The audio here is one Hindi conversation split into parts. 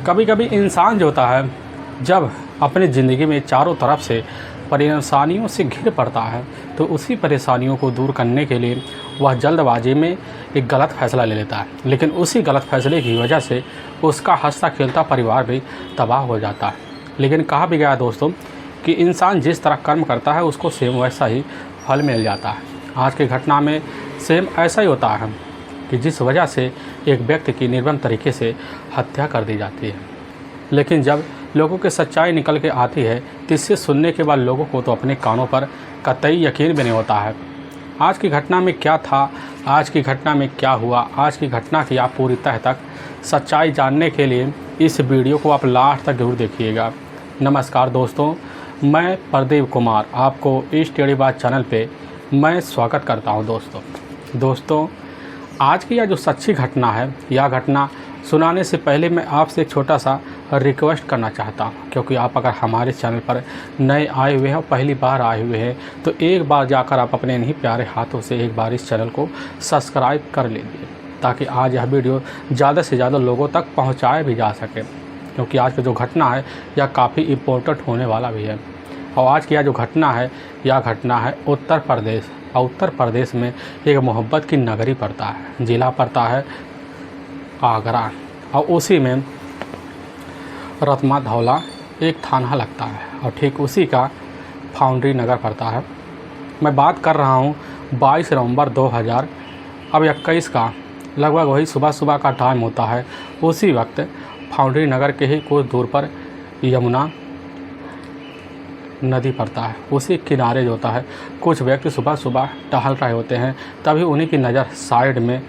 कभी कभी इंसान जो होता है जब अपनी ज़िंदगी में चारों तरफ से परेशानियों से घिर पड़ता है तो उसी परेशानियों को दूर करने के लिए वह जल्दबाजी में एक गलत फ़ैसला ले लेता है, लेकिन उसी गलत फ़ैसले की वजह से उसका हंसता खेलता परिवार भी तबाह हो जाता है। लेकिन कहा भी गया है दोस्तों कि इंसान जिस तरह कर्म करता है उसको सेम वैसा ही फल मिल जाता है। आज की घटना में सेम ऐसा ही होता है कि जिस वजह से एक व्यक्ति की निर्मम तरीके से हत्या कर दी जाती है, लेकिन जब लोगों की सच्चाई निकल के आती है तो इससे सुनने के बाद लोगों को तो अपने कानों पर कतई यकीन भी नहीं होता है। आज की घटना में क्या था, आज की घटना में क्या हुआ, आज की घटना की आप पूरी तह तक सच्चाई जानने के लिए इस वीडियो को आप लास्ट तक जरूर देखिएगा। नमस्कार दोस्तों, मैं प्रदीप कुमार आपको इस टेढ़ी बात चैनल पे मैं स्वागत करता हूं। दोस्तों आज की यह जो सच्ची घटना है, यह घटना सुनाने से पहले मैं आपसे एक छोटा सा रिक्वेस्ट करना चाहता हूं, क्योंकि आप अगर हमारे चैनल पर नए आए हुए हैं, पहली बार आए हुए हैं, तो एक बार जाकर आप अपने इन्हीं प्यारे हाथों से एक बार इस चैनल को सब्सक्राइब कर लीजिए, ताकि आज यह वीडियो ज़्यादा से ज़्यादा लोगों तक पहुँचाया भी जा सके, क्योंकि आज की जो घटना है यह काफ़ी इम्पोर्टेंट होने वाला भी है। और आज की यह जो घटना है, यह घटना है उत्तर प्रदेश, और उत्तर प्रदेश में एक मोहब्बत की नगरी पड़ता है, ज़िला पड़ता है आगरा, और उसी में रतमा धौला एक थाना लगता है, और ठीक उसी का फाउंड्री नगर पड़ता है। मैं बात कर रहा हूँ 22 नवंबर 2021 का, लगभग वही सुबह का टाइम होता है। उसी वक्त फाउंड्री नगर के ही कुछ दूर पर यमुना नदी पड़ता है। उसी किनारे जो होता है कुछ व्यक्ति सुबह टहल रहे होते हैं, तभी उन्हीं की नज़र साइड में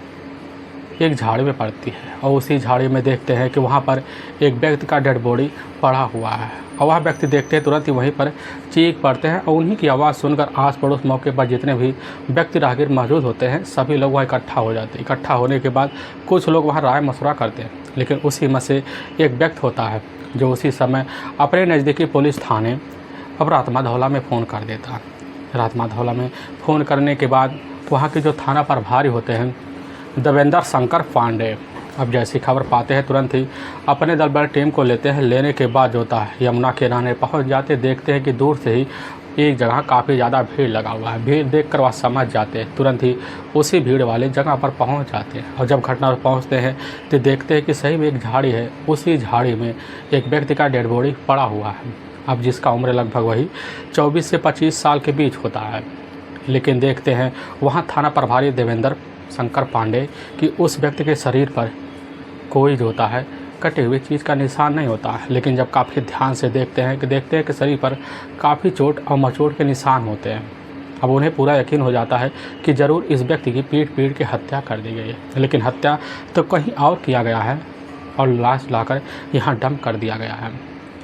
एक झाड़ी में पड़ती है, और उसी झाड़ी में देखते हैं कि वहाँ पर एक व्यक्ति का डेड बॉडी पड़ा हुआ है। और वह व्यक्ति देखते हैं तुरंत ही वहीं पर चीख पड़ते हैं, और उन्हीं की आवाज़ सुनकर आस पड़ोस मौके पर जितने भी व्यक्ति राहगीर मौजूद होते हैं सभी लोग वहाँ इकट्ठा हो जाते हैं। इकट्ठा होने के बाद कुछ लोग वहाँ राय मशवरा करते हैं, लेकिन उसी में से एक व्यक्ति होता है जो उसी समय अपने नज़दीकी पुलिस थाने अब रतमा धौला में फ़ोन कर देता है। रतमा धौला में फ़ोन करने के बाद वहाँ के जो थाना प्रभारी होते हैं देवेंद्र शंकर पांडे, अब जैसी खबर पाते हैं तुरंत ही अपने दल बल टीम को लेते हैं। लेने के बाद जो होता है यमुना के किनारे पहुँच जाते, देखते हैं कि दूर से ही एक जगह काफ़ी ज़्यादा भीड़ लगा हुआ है। भीड़ देखकर वह समझ जाते हैं, तुरंत ही उसी भीड़ वाले जगह पर पहुंच जाते हैं। और जब घटना पर पहुंचते हैं तो देखते हैं कि सही में एक झाड़ी है, उसी झाड़ी में एक व्यक्ति का डेड बॉडी पड़ा हुआ है, अब जिसका उम्र लगभग वही 24 से 25 साल के बीच होता है। लेकिन देखते हैं वहाँ थाना प्रभारी देवेंद्र शंकर पांडे कि उस व्यक्ति के शरीर पर कोई जो होता है कटे हुए चीज़ का निशान नहीं होता है। लेकिन जब काफ़ी ध्यान से देखते हैं कि शरीर पर काफ़ी चोट और मचोट के निशान होते हैं। अब उन्हें पूरा यकीन हो जाता है कि ज़रूर इस व्यक्ति की पीट के हत्या कर दी गई है, लेकिन हत्या तो कहीं और किया गया है और लाश लाकर यहाँ डंप कर दिया गया है।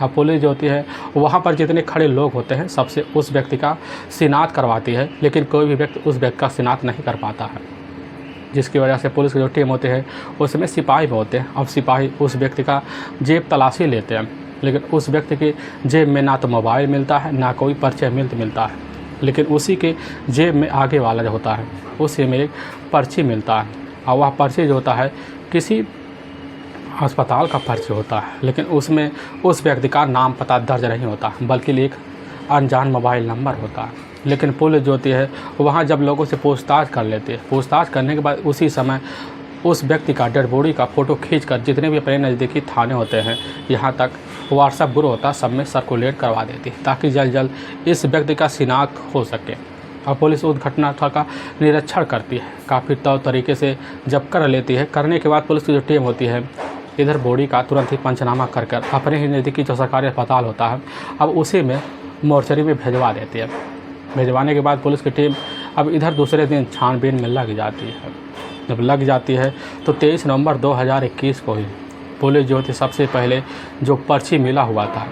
अब पुलिस जो होती है वहाँ पर जितने खड़े लोग होते हैं सबसे उस व्यक्ति का शिनाख्त करवाती है, लेकिन कोई भी व्यक्ति उस व्यक्ति का शिनाख्त नहीं कर पाता है, जिसकी वजह से पुलिस की जो टीम होते हैं उसमें सिपाही भी होते हैं। अब सिपाही उस व्यक्ति का जेब तलाशी लेते हैं, लेकिन उस व्यक्ति के जेब में ना तो मोबाइल मिलता है, ना कोई परिचय मिलता है, लेकिन उसी के जेब में आगे वाला जो होता है उसी में एक पर्ची मिलता है। और वह पर्ची जो होता है किसी अस्पताल का पर्ची होता है, लेकिन उसमें उस व्यक्ति का नाम पता दर्ज नहीं होता, बल्कि एक अनजान मोबाइल नंबर होता है। लेकिन पुलिस जो होती है वहाँ जब लोगों से पूछताछ कर लेती है, पूछताछ करने के बाद उसी समय उस व्यक्ति का डेड बॉडी का फ़ोटो खींचकर जितने भी अपने नज़दीकी थाने होते हैं, यहाँ तक व्हाट्सएप ग्रुप होता है, सब में सर्कुलेट करवा देती है, ताकि जल्द इस व्यक्ति का शिनाख्त हो सके। और पुलिस उस घटना का निरीक्षण करती है, काफ़ी तौर तरीके से जब कर लेती है। करने के बाद पुलिस की जो टीम होती है इधर बॉडी का तुरंत ही पंचनामा कर अपने ही नज़दीकी जो सरकारी अस्पताल होता है अब उसी में मोर्चरी में भिजवा देती है। भिजवाने के बाद पुलिस की टीम अब इधर दूसरे दिन छानबीन में लग जाती है। जब लग जाती है तो 23 नवंबर 2021 को ही पुलिस जो थी सबसे पहले जो पर्ची मिला हुआ था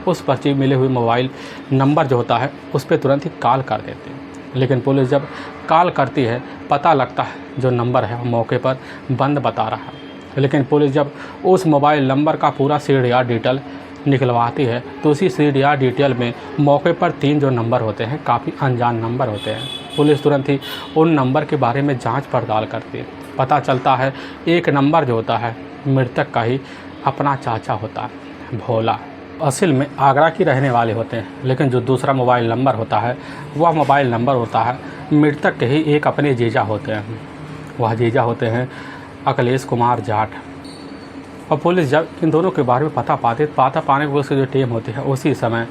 उस पर्ची मिले हुए मोबाइल नंबर जो होता है उस पर तुरंत ही कॉल कर देती है। लेकिन पुलिस जब कॉल करती है पता लगता है जो नंबर है वो मौके पर बंद बता रहा है। लेकिन पुलिस जब उस मोबाइल नंबर का पूरा CDR डिटेल निकलवाती है तो उसी CDR डिटेल में मौके पर 3 जो नंबर होते हैं काफ़ी अनजान नंबर होते हैं। पुलिस तुरंत ही उन नंबर के बारे में जांच पड़ताल करती है। पता चलता है एक नंबर जो होता है मृतक का ही अपना चाचा होता है भोला। असल में आगरा की रहने वाले होते हैं, लेकिन जो दूसरा मोबाइल नंबर होता है वह मोबाइल नंबर होता है मृतक के ही एक अपने जीजा होते हैं। वह जीजा होते हैं अखिलेश कुमार जाट। और पुलिस जब इन दोनों के बारे में पता पाने की पुलिस की जो टीम होती है उसी समय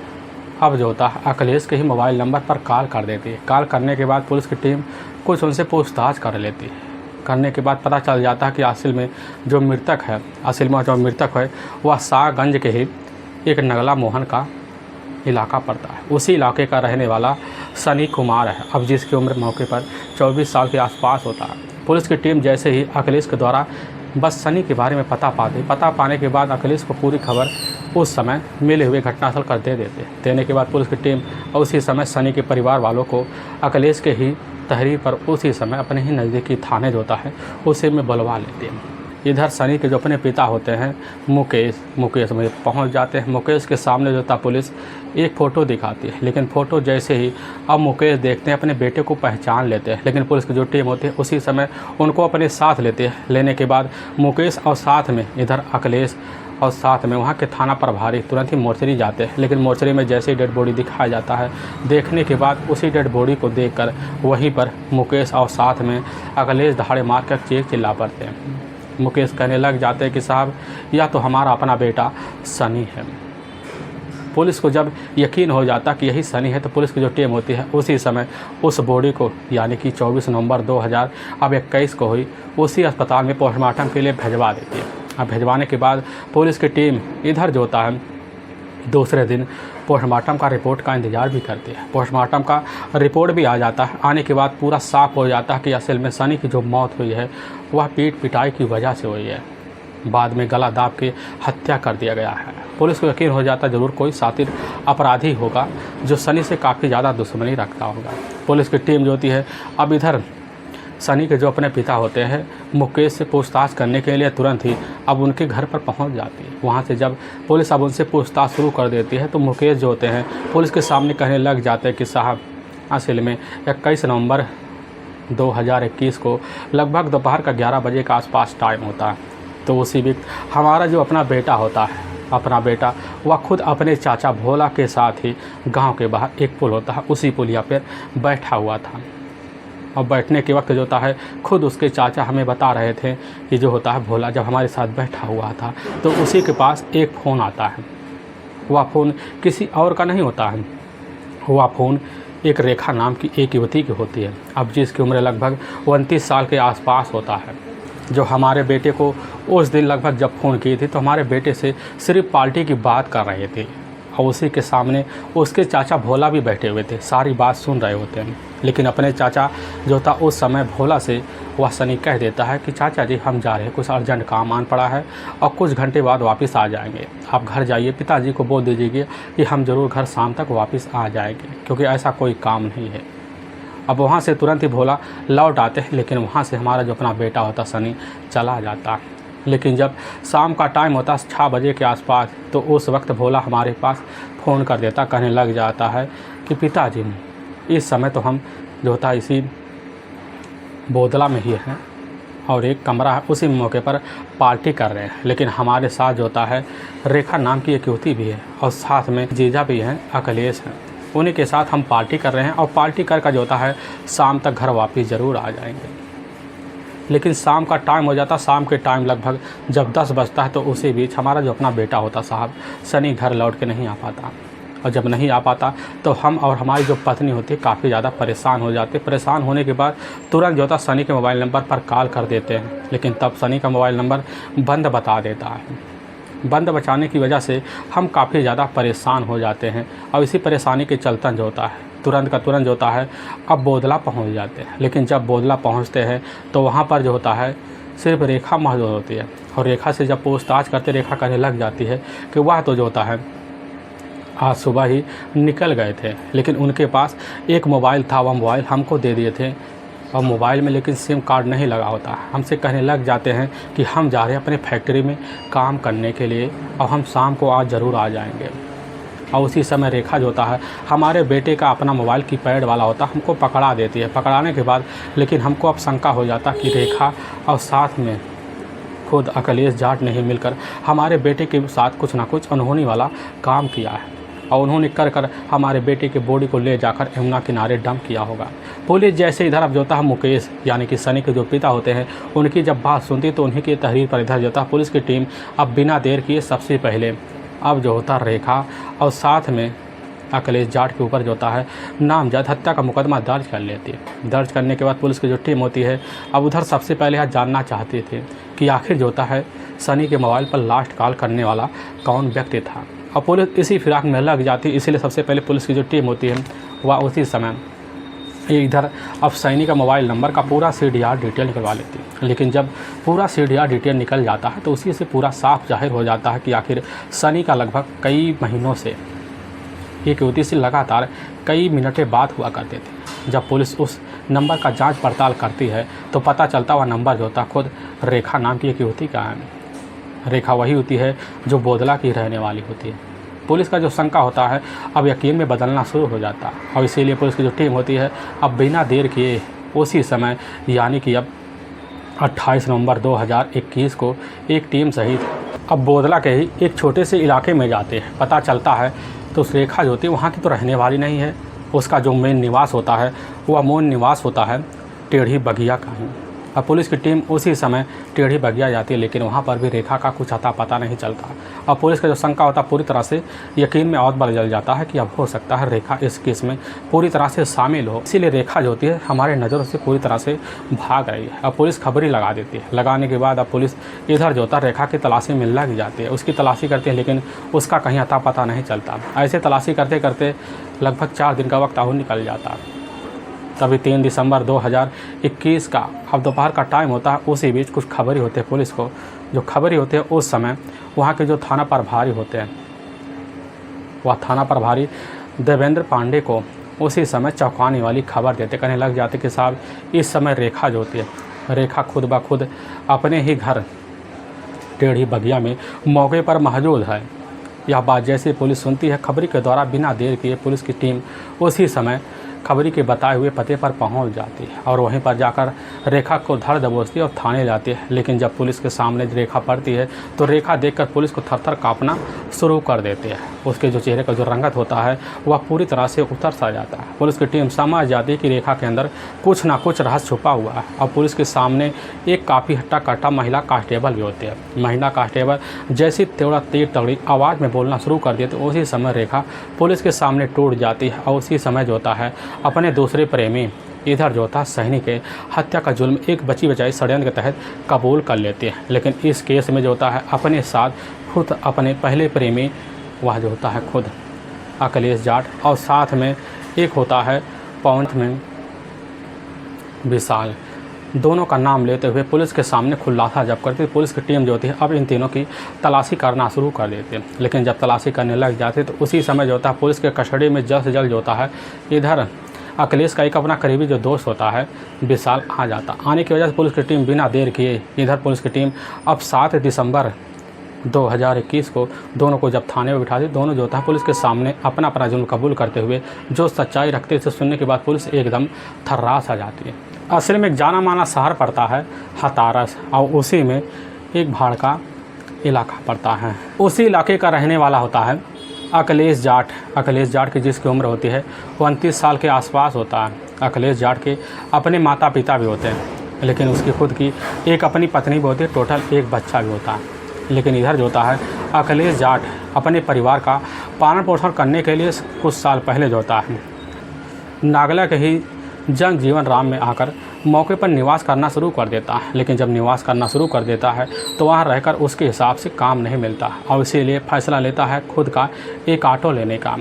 अब जो होता है अखिलेश के ही मोबाइल नंबर पर कॉल कर देती है। कॉल करने के बाद पुलिस की टीम कुछ उनसे पूछताछ कर लेती है। करने के बाद पता चल जाता है कि असल में जो मृतक है वह शाहगंज के ही एक नगला मोहन का इलाका पड़ता है। उसी इलाके का रहने वाला सनी कुमार है, अब जिसकी उम्र मौके पर 24 साल के आसपास होता है। पुलिस की टीम जैसे ही अखिलेश के द्वारा बस सनी के बारे में पता पाने के बाद अखिलेश को पूरी खबर उस समय मिले हुए घटनास्थल कर देने के बाद पुलिस की टीम उसी समय सनी के परिवार वालों को अखिलेश के ही तहरीर पर उसी समय अपने ही नज़दीकी थाने जो होता है उसे में बुलवा लेते हैं। इधर सनी के जो अपने पिता होते हैं मुकेश में पहुंच जाते हैं। मुकेश के सामने जो था पुलिस एक फ़ोटो दिखाती है, लेकिन फ़ोटो जैसे ही अब मुकेश देखते हैं अपने बेटे को पहचान लेते हैं। लेकिन पुलिस की जो टीम होती है उसी समय उनको अपने साथ लेने के बाद मुकेश और साथ में इधर अखिलेश और साथ में वहाँ के थाना प्रभारी तुरंत ही मोर्चरी जाते हैं। लेकिन मोर्चरी में जैसे ही डेड बॉडी दिखाया जाता है, देखने के बाद उसी डेड बॉडी को देखकर वहीं पर मुकेश और साथ में अखिलेश दहाड़े मार कर चिल्ला पड़ते हैं। मुकेश कहने लग जाते हैं कि साहब यह तो हमारा अपना बेटा सनी है। पुलिस को जब यकीन हो जाता कि यही सनी है तो पुलिस की जो टीम होती है उसी समय उस बॉडी को यानी कि 24 नवंबर 2021 को हुई उसी अस्पताल में पोस्टमार्टम के लिए भिजवा देती है। अब भिजवाने के बाद पुलिस की टीम इधर जो होता है दूसरे दिन पोस्टमार्टम का रिपोर्ट का इंतज़ार भी करती है। पोस्टमार्टम का रिपोर्ट भी आ जाता है। आने के बाद पूरा साफ हो जाता है कि असल में सनी की जो मौत हुई है वह पीट पिटाई की वजह से हुई है। बाद में गला दाब के हत्या कर दिया गया है। पुलिस को यकीन हो जाता ज़रूर कोई शातिर अपराधी होगा जो सनी से काफ़ी ज़्यादा दुश्मनी रखता होगा। पुलिस की टीम जो होती है अब इधर सनी के जो अपने पिता होते हैं मुकेश से पूछताछ करने के लिए तुरंत ही अब उनके घर पर पहुंच जाती है। वहां से जब पुलिस अब उनसे पूछताछ शुरू कर देती है तो मुकेश जो होते हैं पुलिस के सामने कहने लग जाते हैं कि साहब असल में 21 नवंबर 2021 को लगभग दोपहर का 11 बजे के आसपास टाइम होता है। तो उसी वक्त हमारा जो अपना बेटा वह खुद अपने चाचा भोला के साथ ही गाँव के बाहर एक पुल होता है उसी पुलिया पर बैठा हुआ था। और बैठने के वक्त जो होता है खुद उसके चाचा हमें बता रहे थे कि जो होता है भोला जब हमारे साथ बैठा हुआ था तो उसी के पास एक फ़ोन आता है। वह फ़ोन किसी और का नहीं होता है, वह फ़ोन एक रेखा नाम की एक युवती की होती है, अब जिसकी उम्र लगभग 29 साल के आसपास होता है। जो हमारे बेटे को उस दिन लगभग जब फ़ोन की थी तो हमारे बेटे से सिर्फ पार्टी की बात कर रहे थे और उसी के सामने उसके चाचा भोला भी बैठे हुए थे, सारी बात सुन रहे होते हैं। लेकिन अपने चाचा जो था उस समय भोला से वह सनी कह देता है कि चाचा जी हम जा रहे हैं, कुछ अर्जेंट काम आन पड़ा है और कुछ घंटे बाद वापस आ जाएंगे, आप घर जाइए, पिताजी को बोल दीजिए कि हम ज़रूर घर शाम तक वापस आ जाएंगे, क्योंकि ऐसा कोई काम नहीं है। अब वहाँ से तुरंत ही भोला लौट आते हैं, लेकिन वहाँ से हमारा जो अपना बेटा होता सनी चला जाता है। लेकिन जब शाम का टाइम होता 6 बजे के आसपास तो उस वक्त भोला हमारे पास फ़ोन कर देता, कहने लग जाता है कि पिताजी इस समय तो हम जो होता इसी बोदला में ही हैं और एक कमरा है उसी मौके पर पार्टी कर रहे हैं, लेकिन हमारे साथ जो होता है रेखा नाम की एक युवती भी है और साथ में जीजा भी हैं, अखिलेश हैं, उन्हीं के साथ हम पार्टी कर रहे हैं और पार्टी कर जो होता है शाम तक घर वापस ज़रूर आ जाएंगे। लेकिन शाम का टाइम हो जाता, शाम के टाइम लगभग जब 10 बजता है तो उसी बीच हमारा जो अपना बेटा होता साहब सनी घर लौट के नहीं आ पाता, और जब नहीं आ पाता तो हम और हमारी जो पत्नी होती है काफ़ी ज़्यादा परेशान हो जाते। परेशान होने के बाद तुरंत जो होता सनी के मोबाइल नंबर पर कॉल कर देते हैं, लेकिन तब सनी का मोबाइल नंबर बंद बता देता है। बंद बचाने की वजह से हम काफ़ी ज़्यादा परेशान हो जाते हैं और इसी परेशानी के चलते जो होता है तुरंत का तुरंत जो होता है अब बोदला पहुंच जाते हैं। लेकिन जब बोदला पहुंचते हैं तो वहां पर जो होता है सिर्फ रेखा मौजूद होती है और रेखा से जब पूछताछ करते रेखा कहने लग जाती है कि वह तो जो होता है आज सुबह ही निकल गए थे, लेकिन उनके पास एक मोबाइल था, वह मोबाइल हमको दे दिए थे और मोबाइल में लेकिन सिम कार्ड नहीं लगा होता। हमसे कहने लग जाते हैं कि हम जा रहे हैं अपने फैक्ट्री में काम करने के लिए और हम शाम को आज ज़रूर आ जाएंगे। और उसी समय रेखा जो होता है हमारे बेटे का अपना मोबाइल कीपैड वाला होता हमको पकड़ा देती है। पकड़ाने के बाद लेकिन हमको अब शंका हो जाता कि रेखा और साथ में खुद अखिलेश जाट ने ही मिलकर हमारे बेटे के साथ कुछ ना कुछ अनहोनी वाला काम किया है और उन्होंने कर हमारे बेटे के बॉडी को ले जाकर यमुना किनारे डंप किया होगा। पुलिस जैसे इधर अब जोता है मुकेश यानी कि सनी के जो पिता होते हैं उनकी जब बात सुनती तो उन्हीं की तहरीर पर इधर जोता पुलिस की टीम अब बिना देर किए सबसे पहले अब जो होता रेखा और साथ में अखिलेश जाट के ऊपर जो होता है नामजद हत्या का मुकदमा दर्ज कर लेती है। दर्ज करने के बाद पुलिस की जो टीम होती है अब उधर सबसे पहले यहाँ जानना चाहते थे कि आखिर जो होता है सनी के मोबाइल पर लास्ट कॉल करने वाला कौन व्यक्ति था। और पुलिस इसी फिराक में लग जाती, इसीलिए सबसे पहले पुलिस की जो टीम होती है वह उसी समय इधर अब सनी का मोबाइल नंबर का पूरा CDR डिटेल निकलवा लेती है। लेकिन जब पूरा CDR डिटेल निकल जाता है तो उसी से पूरा साफ जाहिर हो जाता है कि आखिर सनी का लगभग कई महीनों से एक युवती से लगातार कई मिनटें बात हुआ करते थे। जब पुलिस उस नंबर का जांच पड़ताल करती है तो पता चलता वह नंबर जो होता खुद रेखा नाम की एक युवती का है। रेखा वही होती है जो बोदला की रहने वाली होती है। पुलिस का जो शंका होता है अब यकीन में बदलना शुरू हो जाता है और इसीलिए पुलिस की जो टीम होती है अब बिना देर किए उसी समय यानी कि अब 28 नवंबर 2021 को एक टीम सहित अब बोदला के ही एक छोटे से इलाके में जाते हैं। पता चलता है तो उस रेखा जो होती है वहाँ की तो रहने वाली नहीं है, उसका जो मेन निवास होता है वह मूल निवास होता है टेढ़ी बगिया का ही। अब पुलिस की टीम उसी समय टेढ़ी बगिया जाती है लेकिन वहाँ पर भी रेखा का कुछ अता पता नहीं चलता। अब पुलिस का जो शंका होता है पूरी तरह से यकीन में और बढ़ जल जाता है कि अब हो सकता है रेखा इस केस में पूरी तरह से शामिल हो। इसीलिए रेखा जो होती है हमारे नज़रों से पूरी तरह से भाग रही है। अब पुलिस खबरी लगा देती है। लगाने के बाद अब पुलिस इधर जो होता है रेखा की तलाशी में लग जाती है, उसकी तलाशी करती है लेकिन उसका कहीं अता पता नहीं चलता। ऐसे तलाशी करते करते लगभग 4 दिन का वक्त और निकल जाता है। तभी 3 दिसंबर 2021 का अब दोपहर का टाइम होता है। उसी बीच कुछ खबरी होते हैं पुलिस को, जो खबरी होते हैं उस समय वहाँ के जो थाना प्रभारी होते हैं वह थाना प्रभारी देवेंद्र पांडे को उसी समय चौंकाने वाली खबर देते, कहने लग जाते कि साहब इस समय रेखा जो होती है रेखा खुद ब खुद अपने ही घर टेढ़ी बगिया में मौके पर मौजूद है। यह बात जैसे पुलिस सुनती है खबरी के द्वारा बिना देर किए पुलिस की टीम उसी समय खबरी के बताए हुए पते पर पहुंच जाती है और वहीं पर जाकर रेखा को धर दबोचती है और थाने जाती है। लेकिन जब पुलिस के सामने रेखा पड़ती है तो रेखा देखकर पुलिस को थर-थर काँपना शुरू कर देते हैं। उसके जो चेहरे का जो रंगत होता है वह पूरी तरह से उतर सा जाता है। पुलिस की टीम समझ जाती है कि रेखा के अंदर कुछ ना कुछ रहस्य छुपा हुआ है। और पुलिस के सामने एक काफ़ी हट्टा कट्टा महिला कांस्टेबल भी होती है। महिला कांस्टेबल जैसी तेवड़ा तेज तगड़ी आवाज़ में बोलना शुरू कर दिया तो उसी समय रेखा पुलिस के सामने टूट जाती है और उसी समय जो होता है अपने दूसरे प्रेमी इधर जो था सैनी के हत्या का जुल्म एक बची बचाई षड्यंत्र के तहत कबूल कर लेते हैं। लेकिन इस केस में जो होता है अपने साथ खुद अपने पहले प्रेमी वह जो होता है खुद अखिलेश जाट और साथ में एक होता है पौंथ में विशाल, दोनों का नाम लेते हुए पुलिस के सामने खुलासा जब करती है। पुलिस की टीम जो होती है अब इन तीनों की तलाशी करना शुरू कर देती है। लेकिन जब तलाशी करने लग जाती है तो उसी समय जो होता है पुलिस के कस्टडी में जल्द से जल्द जो होता है इधर अखिलेश का एक अपना करीबी जो दोस्त होता है विशाल आ जाता। आने की वजह से पुलिस की टीम बिना देर किए इधर पुलिस की टीम अब 7 दिसंबर 2021 को दोनों को जब थाने में बिठा दी, दोनों जो था पुलिस के सामने अपना अपना जुर्म कबूल करते हुए जो सच्चाई रखते थे सुनने के बाद पुलिस एकदम थर्रास आ जाती है। असल में एक जाना माना शहर पड़ता है हतारस और उसी में एक भाड़ का इलाका पड़ता है। उसी इलाके का रहने वाला होता है अखिलेश जाट। अखिलेश जाट की जिसकी उम्र होती है वो 29 साल के आसपास होता है। अखिलेश जाट के अपने माता पिता भी होते हैं लेकिन उसकी खुद की एक अपनी पत्नी भी होती है, टोटल एक बच्चा भी होता है। लेकिन इधर जो होता है अखिलेश जाट अपने परिवार का पालन पोषण करने के लिए कुछ साल पहले जो होता है नागला के ही जंग जीवन राम में आकर मौके पर निवास करना शुरू कर देता है। लेकिन जब निवास करना शुरू कर देता है तो वहाँ रहकर उसके हिसाब से काम नहीं मिलता और इसीलिए फ़ैसला लेता है खुद का एक ऑटो लेने का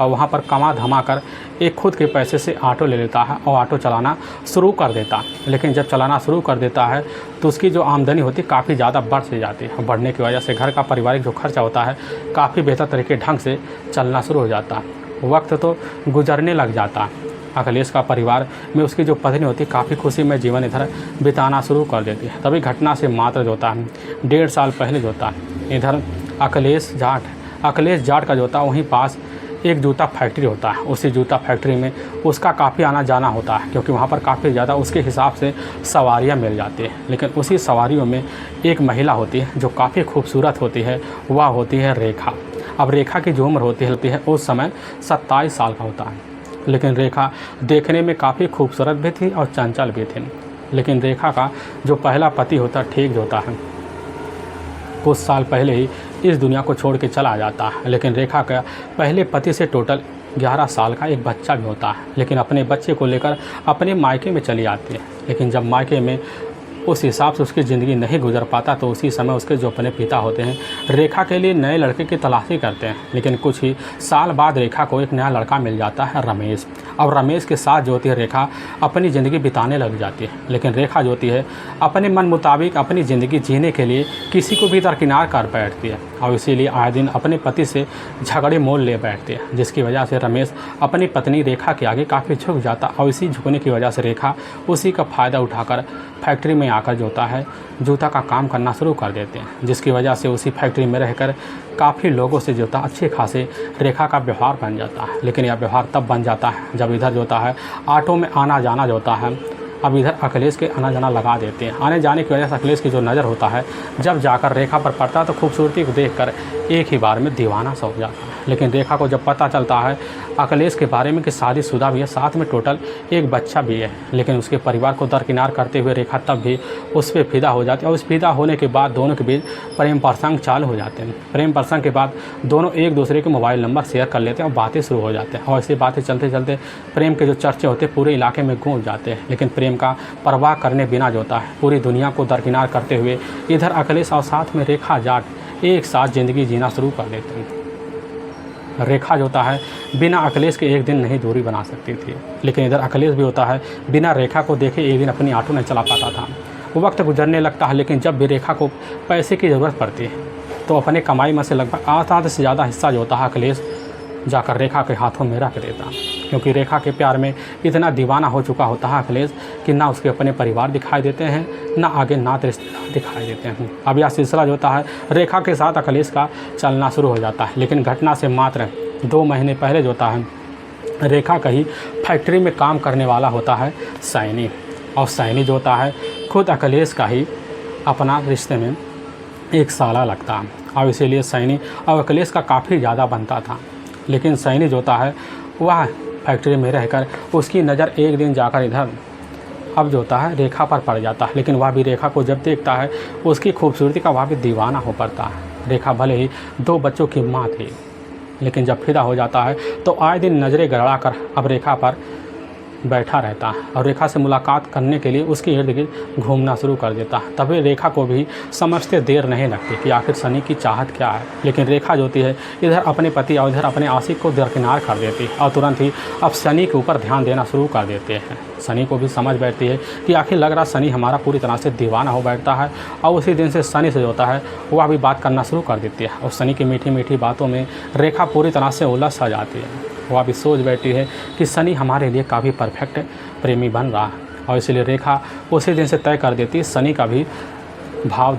और वहाँ पर कमा धमा कर एक खुद के पैसे से ऑटो ले लेता है और ऑटो चलाना शुरू कर देता है। लेकिन जब चलाना शुरू कर देता है तो उसकी जो आमदनी होती है काफ़ी ज़्यादा बढ़ से जाती है। बढ़ने की वजह से घर का पारिवारिक जो खर्चा होता है काफ़ी बेहतर तरीके ढंग से चलना शुरू हो जाता है। वक्त तो गुजरने लग जाता है। अखिलेश का परिवार में उसकी जो पत्नी होती है काफ़ी खुशी में जीवन इधर बिताना शुरू कर देती है। तभी घटना से मात्र जो होता है 1.5 साल पहले जो होता है इधर अखिलेश जाट का जो होता है वहीं पास एक जूता फैक्ट्री होता है। उसी जूता फैक्ट्री में उसका काफ़ी आना जाना होता है, क्योंकि वहाँ पर काफ़ी ज़्यादा उसके हिसाब से सवारियाँ मिल जाती हैं। लेकिन उसी सवारियों में एक महिला होती है जो काफ़ी खूबसूरत होती है, वह होती है रेखा। अब रेखा की जो उम्र होती है उस समय 27 साल का होता है। लेकिन रेखा देखने में काफ़ी खूबसूरत भी थी और चंचल भी थी। लेकिन रेखा का जो पहला पति होता ठीक होता है, कुछ साल पहले ही इस दुनिया को छोड़ के चला जाता है। लेकिन रेखा का पहले पति से टोटल 11 साल का एक बच्चा भी होता है। लेकिन अपने बच्चे को लेकर अपने मायके में चली आती है। लेकिन जब मायके में उस हिसाब से उसकी ज़िंदगी नहीं गुजर पाता, तो उसी समय उसके जो अपने पिता होते हैं रेखा के लिए नए लड़के की तलाशी करते हैं। लेकिन कुछ ही साल बाद रेखा को एक नया लड़का मिल जाता है, रमेश। और रमेश के साथ जो होती है रेखा अपनी ज़िंदगी बिताने लग जाती है। लेकिन रेखा जो होती है अपने मन मुताबिक अपनी ज़िंदगी जीने के लिए किसी को भी दरकिनार कर बैठती है, और इसीलिए आए दिन अपने पति से झगड़े मोल ले बैठती है, जिसकी वजह से रमेश अपनी पत्नी रेखा के आगे काफ़ी झुक जाता। और इसी झुकने की वजह से रेखा उसी का फ़ायदा उठाकर फैक्ट्री में आकर जो होता है जूता का काम करना शुरू कर देते हैं, जिसकी वजह से उसी फैक्ट्री में रहकर काफ़ी लोगों से जो होता है अच्छे खासे रेखा का व्यवहार बन जाता है। लेकिन यह व्यवहार तब बन जाता है जब इधर जो होता है ऑटो में आना जाना जो होता है, अब इधर अखिलेश के आना जाना लगा देते हैं। आने जाने की वजह से अखिलेश की जो नज़र होता है जब जाकर रेखा पर पड़ता है, तो खूबसूरती को देखकर एक ही बार में दीवाना सा हो जाता है। लेकिन रेखा को जब पता चलता है अखिलेश के बारे में कि शादीशुदा भी है, साथ में टोटल एक बच्चा भी है, लेकिन उसके परिवार को दरकिनार करते हुए रेखा तब भी उस पर फिदा हो जाती है। और उस फिदा होने के बाद दोनों के बीच प्रेम प्रसंग चालू हो जाते हैं। प्रेम प्रसंग के बाद दोनों एक दूसरे के मोबाइल नंबर शेयर कर लेते हैं और बातें शुरू हो जाते हैं। और ऐसी बातें चलते चलते प्रेम के जो चर्चे होते हैं पूरे इलाके में गूंज जाते हैं। लेकिन प्रेम का परवाह करने बिना जो होता है पूरी दुनिया को दरकिनार करते हुए इधर अखिलेश और साथ में रेखा जाट एक साथ ज़िंदगी जीना शुरू कर देते हैं। रेखा जो होता है बिना अखिलेश के एक दिन नहीं दूरी बना सकती थी। लेकिन इधर अखिलेश भी होता है बिना रेखा को देखे एक दिन अपनी ऑटो नहीं चला पाता था। वक्त गुजरने लगता है, लेकिन जब भी रेखा को पैसे की ज़रूरत पड़ती है तो अपने कमाई में से लगभग आधा से ज़्यादा हिस्सा जो होता है अखिलेश जाकर रेखा के हाथों में रख देता, क्योंकि रेखा के प्यार में इतना दीवाना हो चुका होता है अखिलेश कि ना उसके अपने परिवार दिखाई देते हैं, ना आगे नाते रिश्तेदार दिखाई देते हैं। अब यह सिलसिला जो होता है रेखा के साथ अखिलेश का चलना शुरू हो जाता है। लेकिन घटना से मात्र 2 महीने पहले जो होता है रेखा कहीं फैक्ट्री में काम करने वाला होता है सैनी, और सैनी जो होता है खुद अखिलेश का ही अपना रिश्ते में एक साला लगता है, और इसीलिए सैनी और अखिलेश का काफ़ी ज़्यादा बनता था। लेकिन सैनी जो होता है वह फैक्ट्री में रहकर उसकी नज़र एक दिन जाकर इधर अब जो होता है रेखा पर पड़ जाता है। लेकिन वह भी रेखा को जब देखता है उसकी खूबसूरती का वह भी दीवाना हो पड़ता है। रेखा भले ही 2 बच्चों की माँ थी, लेकिन जब फिदा हो जाता है तो आए दिन नज़रें गड़ा कर अब रेखा पर बैठा रहता है और रेखा से मुलाकात करने के लिए उसके इर्द गिर्द घूमना शुरू कर देता है। तभी रेखा को भी समझते देर नहीं लगती कि आखिर सनी की चाहत क्या है। लेकिन रेखा जो होती है इधर अपने पति और इधर अपने आशिक को दरकिनार कर देती है और तुरंत ही अब सनी के ऊपर ध्यान देना शुरू कर देते हैं। सनी को भी समझ बैठती है कि आखिर लग रहा सनी हमारा पूरी तरह से दीवाना हो बैठता है, और उसी दिन से सनी से जो होता है वह भी बात करना शुरू कर देती है। और सनी की मीठी मीठी बातों में रेखा पूरी तरह से उलझ सा जाती है। वह भी सोच बैठी है कि सनी हमारे लिए काफ़ी परफेक्ट प्रेमी बन रहा है, और इसलिए रेखा उसी दिन से तय कर देती है सनी का भी भाव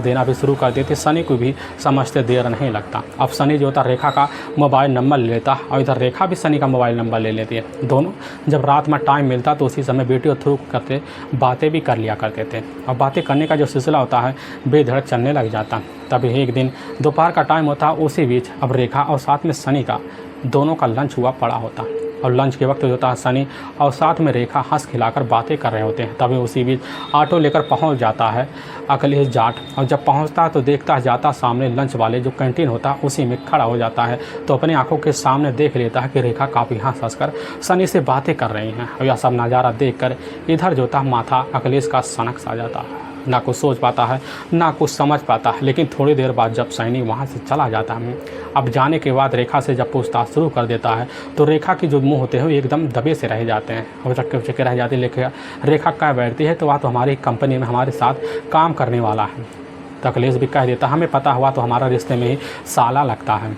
देना भी शुरू कर देती। सनी को भी समझते देर नहीं लगता। अब सनी जो होता रेखा का मोबाइल नंबर ले लेता और इधर रेखा भी सनी का मोबाइल नंबर ले लेती है। दोनों जब रात में टाइम मिलता तो उसी समय वीडियो थ्रू करते बातें भी कर लिया करते थे। अब बातें करने का जो सिलसिला होता है बेधड़क चलने लग जाता। तभी एक दिन दोपहर का टाइम होता, उसी बीच अब रेखा और साथ में सनी का दोनों का लंच हुआ पड़ा होता, और लंच के वक्त जो होता है सनी और साथ में रेखा हंस खिलाकर बातें कर रहे होते हैं। तभी उसी बीच ऑटो लेकर पहुंच जाता है अखिलेश जाट, और जब पहुंचता है तो देखता है जाता सामने लंच वाले जो कैंटीन होता है उसी में खड़ा हो जाता है। तो अपनी आंखों के सामने देख लेता है कि रेखा काफ़ी हंस कर सनी से बातें कर रही हैं। और यह सब नज़ारा देख कर इधर जो होता माथा अखिलेश का सनक सा जाता है, ना कुछ सोच पाता है ना कुछ समझ पाता है। लेकिन थोड़ी देर बाद जब सैनी वहाँ से चला जाता है, अब जाने के बाद रेखा से जब पूछताछ शुरू कर देता है तो रेखा की जो मुंह होते हैं वो एकदम दबे से रह जाते हैं और चक्के चक्के रह जाते हैं। लेकिन रेखा कह बैठती है तो वह तो हमारी कंपनी में हमारे साथ काम करने वाला है। तो अखिलेश भी कह देता हमें पता हुआ तो हमारा रिश्ते में ही साला लगता है।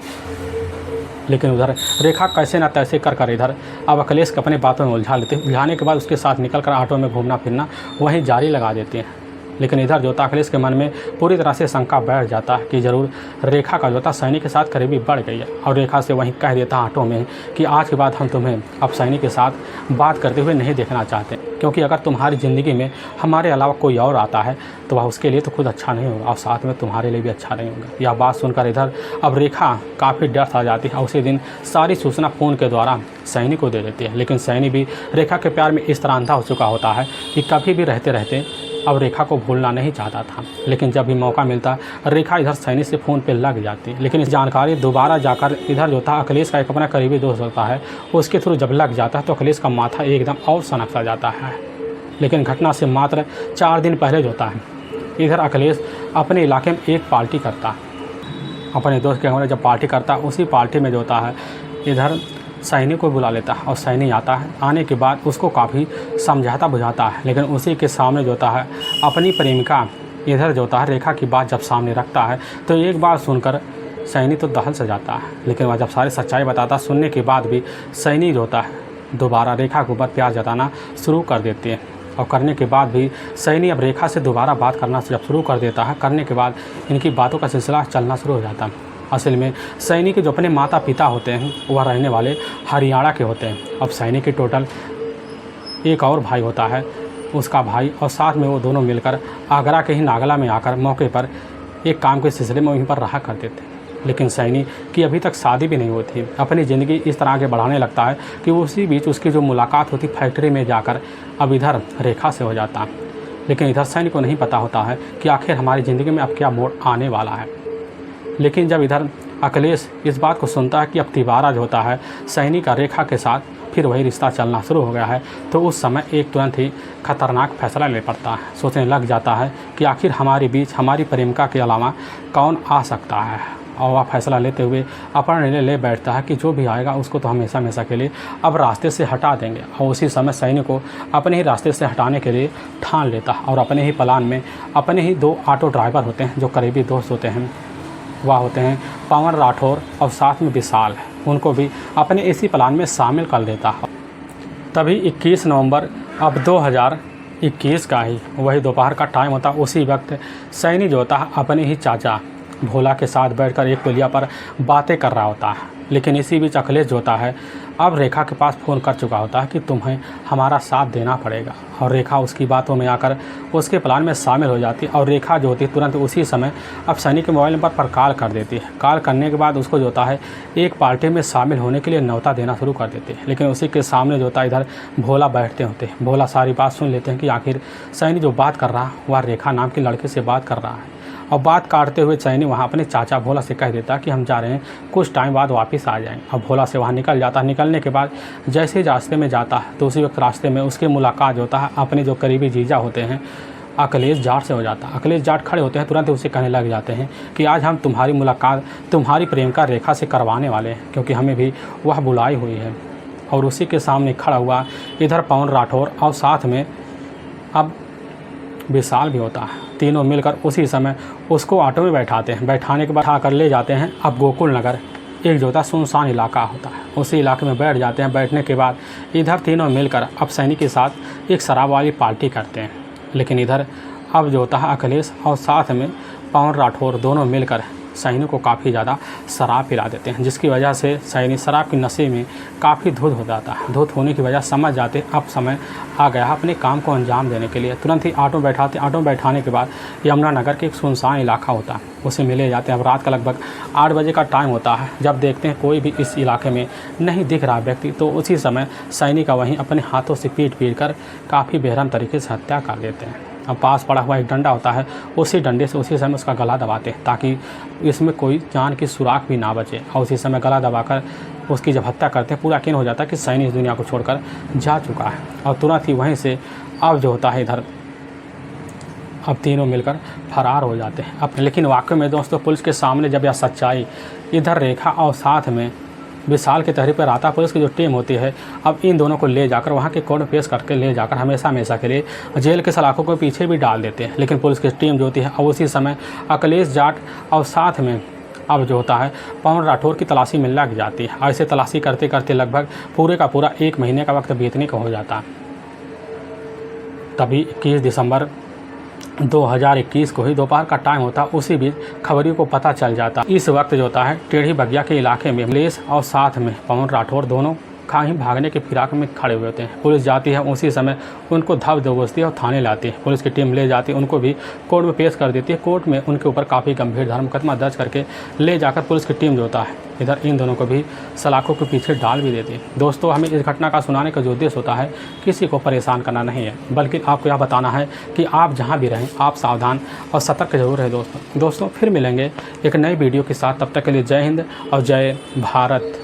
लेकिन उधर रेखा कैसे ना तैसे कर इधर अब अखिलेश को अपने बातों में उलझा लेते हैं। उलझाने के बाद उसके साथ निकल कर ऑटो में घूमना फिरना वहीं जारी लगा देते हैं। लेकिन इधर जो था अखिलेश के मन में पूरी तरह से शंका बैठ जाता है कि ज़रूर रेखा का जो था सैनी के साथ करीबी बढ़ गई है, और रेखा से वहीं कह देता ऑटो में कि आज के बाद हम तुम्हें अब सैनी के साथ बात करते हुए नहीं देखना चाहते, क्योंकि अगर तुम्हारी ज़िंदगी में हमारे अलावा कोई और आता है तो वह उसके लिए तो खुद अच्छा नहीं होगा और साथ में तुम्हारे लिए भी अच्छा नहीं होगा। यह बात सुनकर इधर अब रेखा काफ़ी डर आ जाती है और उसी दिन सारी सूचना फ़ोन के द्वारा सैनी को दे देती है। लेकिन सैनी भी रेखा के प्यार में इस तरह अंधा हो चुका होता है कि कभी भी रहते रहते अब रेखा को भूलना नहीं चाहता था। लेकिन जब भी मौका मिलता रेखा इधर सैनी से फ़ोन पे लग जाती। लेकिन इस जानकारी दोबारा जाकर इधर जो था अखिलेश का एक अपना करीबी दोस्त होता है उसके थ्रू जब लग जाता है तो अखिलेश का माथा एकदम और सनक सा जाता है। लेकिन घटना से मात्र 4 दिन पहले जो होता है इधर अखिलेश अपने इलाके में एक पार्टी करता है, अपने दोस्त के घर जब पार्टी करता है उसी पार्टी में जो होता है इधर सैनी को बुला लेता है और सैनी आता है। आने के बाद उसको काफ़ी समझाता बुझाता है, लेकिन उसी के सामने जो होता है अपनी प्रेमिका इधर जो होता है रेखा की बात जब सामने रखता है तो एक बार सुनकर सैनी तो दहल से जाता है। लेकिन वह जब सारी सच्चाई बताता सुनने के बाद भी सैनी जो होता है दोबारा रेखा के ऊपर प्यार जताना शुरू कर देती है, और करने के बाद भी सैनी अब रेखा से दोबारा बात करना जब शुरू कर देता है, करने के बाद इनकी बातों का सिलसिला चलना शुरू हो जाता है। असल में सैनी के जो अपने माता पिता होते हैं वह रहने वाले हरियाणा के होते हैं। अब सैनी के टोटल एक और भाई होता है, उसका भाई, और साथ में वो दोनों मिलकर आगरा के ही नागला में आकर मौके पर एक काम के सिलसिले में वहीं पर रहा करते थे। लेकिन सैनी की अभी तक शादी भी नहीं हुई थी। अपनी ज़िंदगी इस तरह आगे बढ़ाने लगता है कि उसी बीच उसकी जो मुलाकात होती फैक्ट्री में जाकर अब इधर रेखा से हो जाता है। लेकिन इधर सैनी को नहीं पता होता है कि आखिर हमारी ज़िंदगी में अब क्या मोड़ आने वाला है। लेकिन जब इधर अखिलेश इस बात को सुनता है कि अब तिवारा जो होता है सैनी का रेखा के साथ फिर वही रिश्ता चलना शुरू हो गया है, तो उस समय एक तुरंत ही खतरनाक फैसला ले पड़ता है। सोचने लग जाता है कि आखिर हमारे बीच हमारी प्रेमिका के अलावा कौन आ सकता है, और वह फैसला लेते हुए अपना निर्णय ले बैठता है कि जो भी आएगा उसको तो हमेशा हमेशा के लिए अब रास्ते से हटा देंगे। और उसी समय सैनी को अपने ही रास्ते से हटाने के लिए ठान लेता है, और अपने ही प्लान में अपने ही 2 ऑटो ड्राइवर होते हैं जो करीबी दोस्त होते हैं, वह होते हैं पवन राठौर और साथ में विशाल, उनको भी अपने इसी प्लान में शामिल कर लेता है। तभी 21 नवंबर अब 2021 का ही वही दोपहर का टाइम होता है। उसी वक्त सैनी जो होता है अपने ही चाचा भोला के साथ बैठकर एक पुलिया पर बातें कर रहा होता है। लेकिन इसी बीच अखिलेश जो होता है अब रेखा के पास फ़ोन कर चुका होता है कि तुम्हें हमारा साथ देना पड़ेगा, और रेखा उसकी बातों में आकर उसके प्लान में शामिल हो जाती है। और रेखा जो होती है तुरंत उसी समय अब सैनी के मोबाइल नंबर पर कॉल कर देती है। कॉल करने के बाद उसको जो होता है एक पार्टी में शामिल होने के लिए न्योता देना शुरू कर देती है। लेकिन उसी के सामने जो होता है इधर भोला बैठते होते हैं। भोला सारी बात सुन लेते हैं कि आखिर सैनी जो बात कर रहा है वह रेखा नाम की लड़के से बात कर रहा है। और बात काटते हुए सैनी वहाँ अपने चाचा भोला से कह देता कि हम जा रहे हैं, कुछ टाइम बाद वापस आ जाएंगे। अब भोला से वहाँ निकल जाता है। निकलने के बाद जैसे ही रास्ते में जाता है तो उसी वक्त रास्ते में उसकी मुलाकात होता है अपने जो करीबी जीजा होते हैं अखिलेश जाट से हो जाता है। अखिलेश जाट खड़े होते हैं, तुरंत उसे कहने लग जाते हैं कि आज हम तुम्हारी मुलाकात तुम्हारी प्रेमिका रेखा से करवाने वाले हैं, क्योंकि हमें भी वह बुलाई हुई है। और उसी के सामने खड़ा हुआ इधर पवन राठौर और साथ में अब विशाल भी होता है। तीनों मिलकर उसी समय उसको ऑटो में बैठाते हैं। बैठाने के बाद उठा कर ले जाते हैं अब गोकुल नगर, एक जो होता सुनसान इलाका होता है, उसी इलाके में बैठ जाते हैं। बैठने के बाद इधर तीनों मिलकर अब सैनी के साथ एक शराब वाली पार्टी करते हैं। लेकिन इधर अब जो होता है अखिलेश और साथ में पवन राठौर दोनों मिलकर सैनी को काफ़ी ज़्यादा शराब पिला देते हैं, जिसकी वजह से सैनी शराब की नशे में काफ़ी धुत हो जाता है। धुत होने की वजह समझ जाते हैं अब समय आ गया अपने काम को अंजाम देने के लिए। तुरंत ही ऑटो बैठाते। ऑटो बैठाने के बाद यमुनानगर के एक सुनसान इलाका होता है, उसे मिले जाते हैं। अब रात का लगभग 8 बजे का टाइम होता है। जब देखते हैं कोई भी इस इलाके में नहीं दिख रहा व्यक्ति, तो उसी समय सैनी का वहीं अपने हाथों से पीट कर काफ़ी बेरहम तरीके से हत्या कर देते हैं। अब पास पड़ा हुआ एक डंडा होता है, उसी डंडे से उसी समय उसका गला दबाते हैं ताकि इसमें कोई जान की सुराख भी ना बचे। और उसी समय गला दबाकर उसकी जब हत्या करते हैं पूरा यकीन हो जाता है कि सैनी इस दुनिया को छोड़कर जा चुका है। और तुरंत ही वहीं से अब जो होता है इधर अब तीनों मिलकर फरार हो जाते हैं अपने। लेकिन वाकई में दोस्तों पुलिस के सामने जब यह सच्चाई इधर रेखा और साथ में विशाल के तहरीर पर आता, पुलिस की जो टीम होती है अब इन दोनों को ले जाकर वहाँ के कोर्ट में पेश करके ले जाकर हमेशा हमेशा के लिए जेल के सलाखों को पीछे भी डाल देते हैं। लेकिन पुलिस की टीम जो होती है अब उसी समय अखिलेश जाट और साथ में अब जो होता है पवन राठौर की तलाशी मिलने लग जाती है। ऐसे तलाशी करते करते लगभग पूरे का पूरा 1 महीने का वक्त बीतने का हो जाता है। तभी 21 दिसंबर 2021 को ही दोपहर का टाइम होता, उसी बीच खबरियों को पता चल जाता। इस वक्त जो होता है टेढ़ी बगिया के इलाके में अमलेश और साथ में पवन राठौर दोनों कहीं भागने के फिराक में खड़े हुए होते हैं। पुलिस जाती है, उसी समय उनको धब दबोचती है और थाने लाती है। पुलिस की टीम ले जाती है, उनको भी कोर्ट में पेश कर देती है। कोर्ट में उनके ऊपर काफ़ी गंभीर धारा मुकदमा दर्ज करके ले जाकर पुलिस की टीम जो होता है इधर इन दोनों को भी सलाखों के पीछे डाल भी देती है। दोस्तों, हमें इस घटना का सुनाने का जो उद्देश्य होता है किसी को परेशान करना नहीं है, बल्कि आपको यह बताना है कि आप जहाँ भी रहें आप सावधान और सतर्क जरूर रहें। दोस्तों फिर मिलेंगे एक नई वीडियो के साथ, तब तक के लिए जय हिंद और जय भारत।